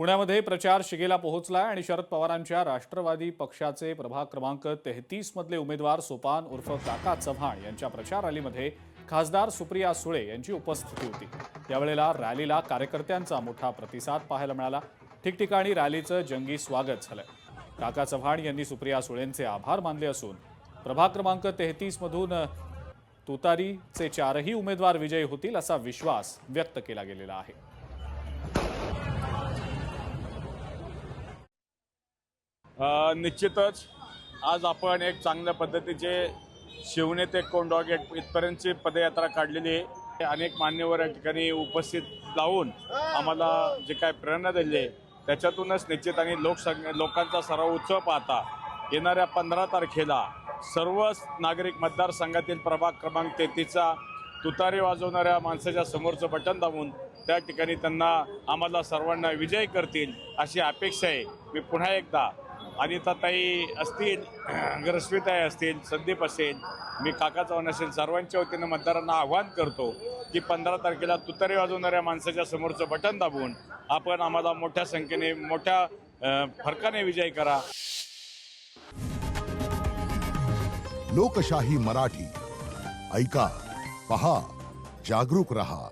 पुण्यामध्ये प्रचार शिगेला पोहोचलाय आणि शरद पवारांच्या राष्ट्रवादी पक्षाचे प्रभाग क्रमांक 33 मधले उमेदवार सोपान उर्फ काका चव्हाण यांच्या प्रचार रॅलीमध्ये खासदार सुप्रिया सुळे यांची उपस्थिती होती। यावेळेला रॅलीला कार्यकर्त्यांचा मोठा प्रतिसाद पाहायला मिळाला। ठिकठिकाणी रॅलीचं जंगी स्वागत झालं। काका चव्हाण यांनी सुप्रिया सुळेंचे आभार मानले असून प्रभाग क्रमांक 33 मधून तुतारीचे 4ही उमेदवार विजयी होतील असा विश्वास व्यक्त केला गेलेला आहे। निश्चितच आज आपण एक चांगल्या पद्धतीचे शिवनेते कोंडवागेट इथपर्यंतची पदयात्रा काढलेली आहे। अनेक मान्यवर या ठिकाणी उपस्थित लावून आम्हाला जे काय प्रेरणा दिली आहे त्याच्यातूनच निश्चित आणि लोकांचा सर्व उत्सव पाहता येणाऱ्या 15 तारखेला सर्व नागरिक मतदारसंघातील प्रभाग क्रमांक 33चा तुतारी वाजवणाऱ्या माणसाच्या समोरचं बटन दाबून त्या ठिकाणी त्यांना आम्हाला सर्वांना विजयी करतील अशी अपेक्षा आहे। मी पुन्हा एकदा अनिताताई असतील, रश्मिताई असतील, संदीप असेल, मी काका चव्हाण असेल, सर्वांच्या वतीनं मतदारांना आवाहन करतो की 15 तारखेला तुतारी वाजवणाऱ्या माणसाच्या समोरचं बटन दाबून आपण आम्हाला मोठ्या संख्येने मोठ्या फरकाने विजयी करा। लोकशाही मराठी ऐका, पहा, जागरूक रहा।